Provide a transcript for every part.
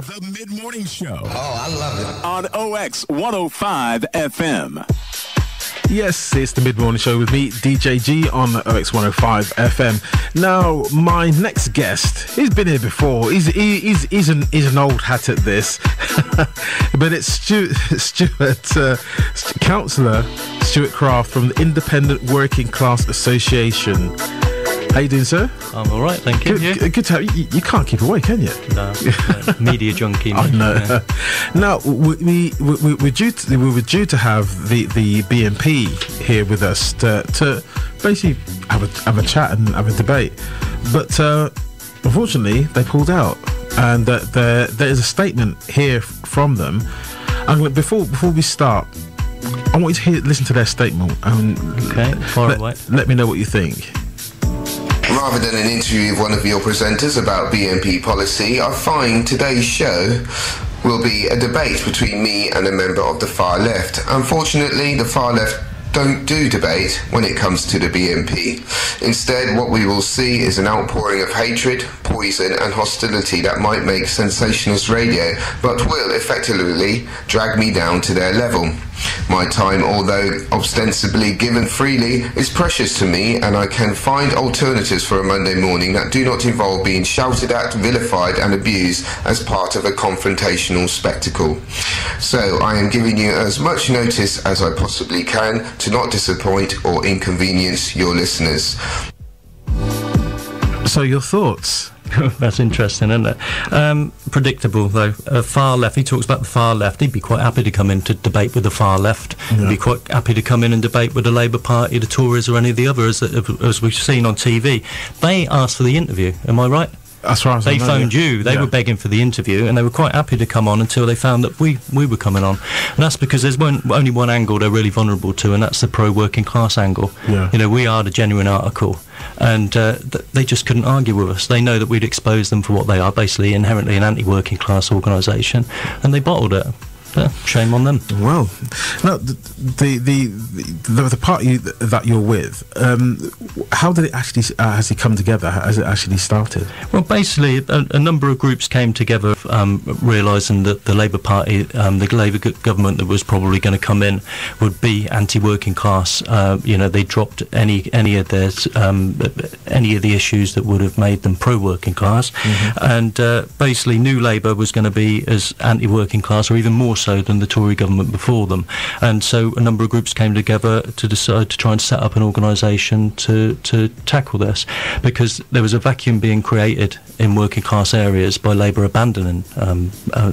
The Mid-Morning Show. Oh, I love it. On OX105FM. Yes, it's the Mid-Morning Show with me, DJ G, on OX105FM. Now, my next guest, he's been here before. He's an old hat at this. But it's Councillor Stuart Craft from the Independent Working Class Association. How you doing, sir? I'm all right, thank you. Good to have you. You can't keep away, can you? No, media junkie. I know. Yeah. Now we were due to have the BNP here with us to basically have a chat and have a debate, but unfortunately they pulled out, and there is a statement here from them. And before we start, I want you to listen to their statement. Okay, far away. Let me know what you think. Rather than an interview with one of your presenters about BNP policy, I find today's show will be a debate between me and a member of the far left. Unfortunately, the far left don't do debate when it comes to the BNP. Instead, what we will see is an outpouring of hatred, poison and hostility that might make sensationalist radio, but will effectively drag me down to their level. My time, although ostensibly given freely, is precious to me, and I can find alternatives for a Monday morning that do not involve being shouted at, vilified and abused as part of a confrontational spectacle. So I am giving you as much notice as I possibly can to not disappoint or inconvenience your listeners. So your thoughts? That's interesting, isn't it? Predictable, though. Far left, he talks about the far left. He'd be quite happy to come in to debate with the far left. Yeah. He'd be quite happy to come in and debate with the Labour Party, the Tories or any of the others, as we've seen on TV. They asked for the interview, am I right? That's right. They phoned you. They were begging for the interview, and they were quite happy to come on until they found that we were coming on. And that's because there's only one angle they're really vulnerable to, and that's the pro-working class angle. Yeah. You know, we are the genuine article, and they just couldn't argue with us. They know that we'd expose them for what they are, basically inherently an anti-working class organisation, and they bottled it. Yeah, shame on them. Well, now the party that you're with, how did it actually has it come together? Has it actually started? Well, basically, a number of groups came together, realising that the Labour Party, the Labour government that was probably going to come in, would be anti-working class. You know, they dropped any of the issues that would have made them pro-working class, and basically, New Labour was going to be as anti-working class, or even more so than the Tory government before them. And so a number of groups came together to decide to try and set up an organisation to tackle this, because there was a vacuum being created in working class areas by Labour abandoning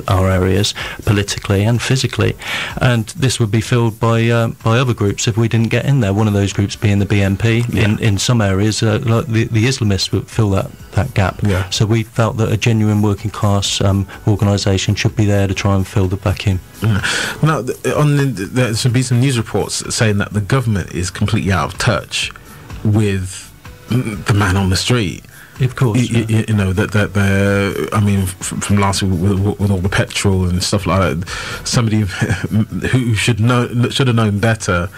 our areas politically and physically, and this would be filled by other groups if we didn't get in there. One of those groups being the BNP. In some areas, like the Islamists would fill that gap. Yeah. So we felt that a genuine working class organisation should be there to try and fill the vacuum. Now, there should be some news reports saying that the government is completely out of touch with the man on the street. Of course, you know that they're. I mean, from last week with all the petrol and stuff like that, somebody who should have known better,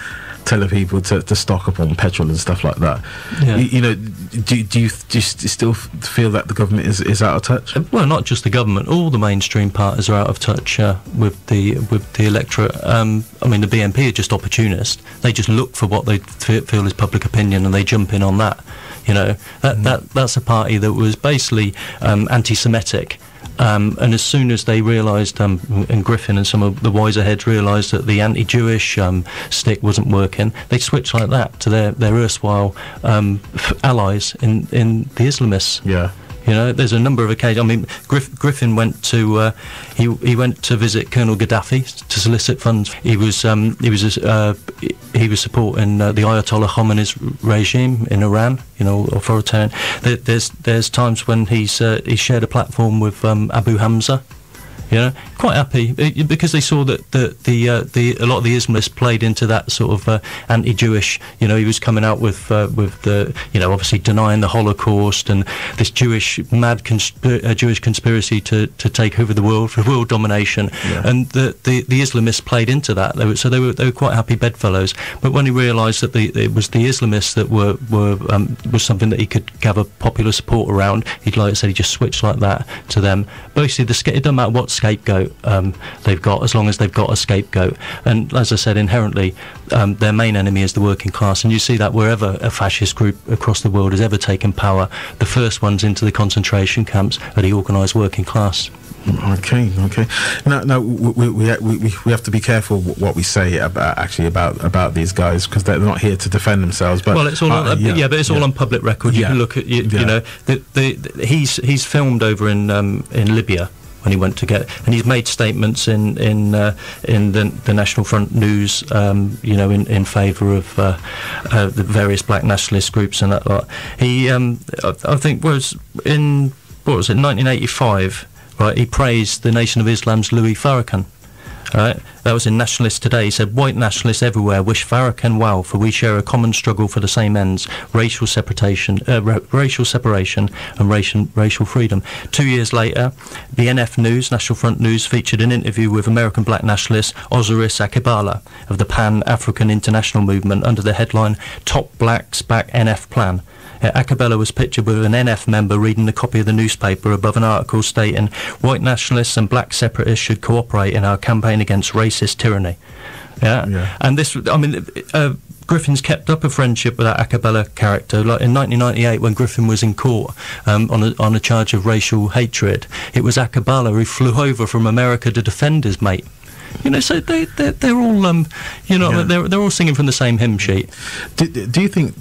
telling people to stock up on petrol and stuff like that. Yeah. You know, do you still feel that the government is out of touch? Well, not just the government. All the mainstream parties are out of touch with the electorate. I mean, the BNP are just opportunists. They just look for what they feel is public opinion, and they jump in on that. You know, that's a party that was basically anti-Semitic. And as soon as they realised, and Griffin and some of the wiser heads realised that the anti-Jewish stick wasn't working, they switched like that to their erstwhile allies in the Islamists. Yeah. You know, there's a number of occasions. I mean, Griffin went to he went to visit Colonel Gaddafi to solicit funds. He was supporting the Ayatollah Khomeini's regime in Iran. You know, authoritarian. There's times when he's shared a platform with Abu Hamza You know, quite happy because they saw that a lot of the Islamists played into that sort of anti-Jewish. You know, he was coming out with the, you know, obviously denying the Holocaust and this mad Jewish conspiracy to take over the world for world domination. Yeah. And the Islamists played into that. They were quite happy bedfellows. But when he realised that it was the Islamists that was something that he could gather popular support around, like I said, he just switched like that to them. Basically, it doesn't matter what scapegoat they've got, as long as they've got a scapegoat. And as I said, inherently their main enemy is the working class, and you see that wherever a fascist group across the world has ever taken power, the first ones into the concentration camps are the organised working class. Okay. Now we have to be careful what we say about these guys, because they're not here to defend themselves. But it's all but it's all on public record. You can look at you know he's filmed over in Libya when he went to and he's made statements in the National Front news, you know, in favour of the various black nationalist groups and that lot. He I think was in 1985. Right, he praised the Nation of Islam's Louis Farrakhan. Right, that was in Nationalist Today. He said, "White nationalists everywhere wish Farrakhan well, for we share a common struggle for the same ends: racial separation, and racial freedom." 2 years later, the NF News, National Front News, featured an interview with American black nationalist Osiris Akebala of the Pan-African International Movement under the headline "Top Blacks Back NF Plan." Akebala was pictured with an NF member reading a copy of the newspaper above an article stating, "White nationalists and black separatists should cooperate in our campaign against racist tyranny." Yeah. And this, I mean, Griffin's kept up a friendship with that Akebala character. Like in 1998, when Griffin was in court on a charge of racial hatred, it was Akebala who flew over from America to defend his mate. You know, so they're all they're all singing from the same hymn sheet. Do you think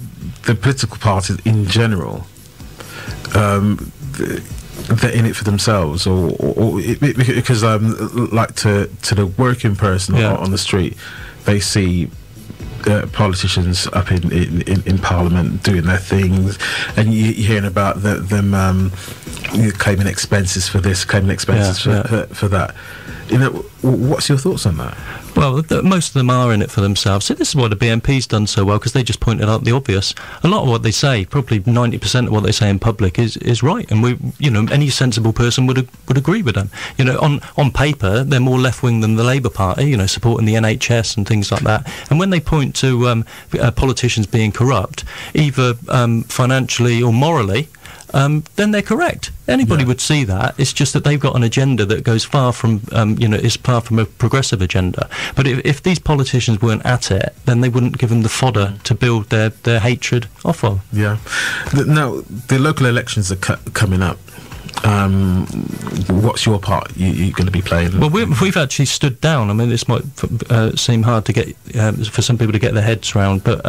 the political parties in general, they're in it for themselves, or because like to the working person on the street, they see politicians up in Parliament doing their things, and you're hearing about them claiming expenses for this, claiming expenses for that. You know, what's your thoughts on that? Well, most of them are in it for themselves. So this is why the BNP's done so well, because they just pointed out the obvious. A lot of what they say, probably 90% of what they say in public, is right, and any sensible person would agree with them. You know, on paper, they're more left wing than the Labour Party. You know, supporting the NHS and things like that. And when they point to politicians being corrupt, either financially or morally, then they're correct. Anybody would see that. It's just that they've got an agenda that goes far from, is far from a progressive agenda. But if these politicians weren't at it, then they wouldn't give them the fodder to build their hatred off of. Yeah. Now, the local elections are coming up. What's your part you're going to be playing? Well, we've actually stood down. I mean, this might seem hard to get for some people to get their heads around, but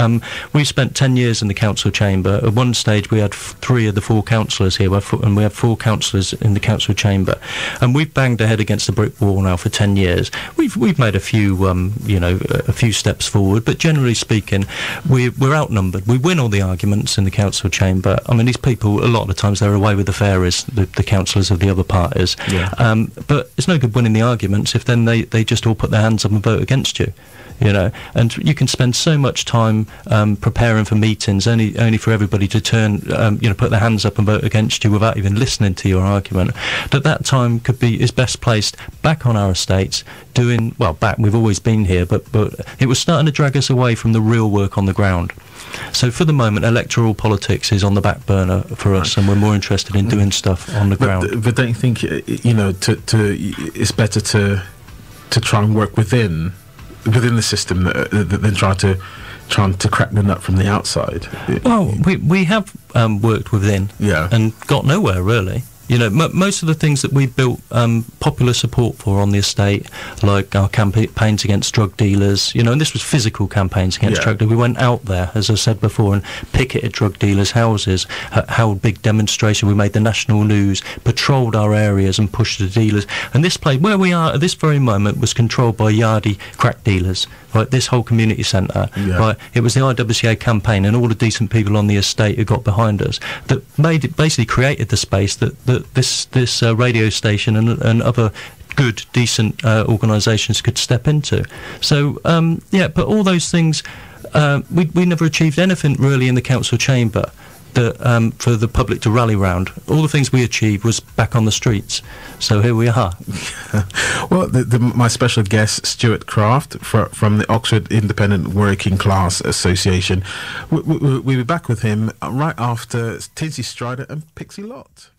we spent 10 years in the council chamber. At one stage, we had 3 of the 4 councillors here, and we have 4 councillors in the council chamber, and we've banged our head against a brick wall now for 10 years. We've made a few, a few steps forward, but generally speaking, we're outnumbered. We win all the arguments in the council chamber. I mean, these people, a lot of the times, they're away with the fairies, the councillors of the other parties. Yeah. But it's no good winning the arguments if then they just all put their hands up and vote against you. You know, and you can spend so much time preparing for meetings only for everybody to turn, put their hands up and vote against you without even listening to your argument. That time is best placed back on our estates, we've always been here, but it was starting to drag us away from the real work on the ground. So for the moment, electoral politics is on the back burner for us, and we're more interested in doing stuff on the ground. But don't you think, it's better to try and work within the system than trying to crack the nut from the outside? Well, we have worked within, and got nowhere really. You know, most of the things that we built popular support for on the estate, like our campaigns against drug dealers, and this was physical campaigns against drug dealers. We went out there, as I said before, and picketed drug dealers' houses, held big demonstrations. We made the national news, patrolled our areas and pushed the dealers. And this place, where we are at this very moment, was controlled by Yardie crack dealers. Right, this whole community centre, right? It was the IWCA campaign and all the decent people on the estate who got behind us that basically created the space that this radio station and other good, decent organisations could step into. So, but all those things, we never achieved anything really in the council chamber that for the public to rally round. All the things we achieved was back on the streets. So here we are. Well, my special guest, Stuart Craft, from the Oxford Independent Working Class Association. We'll be back with him right after Tinsy Strider and Pixie Lott.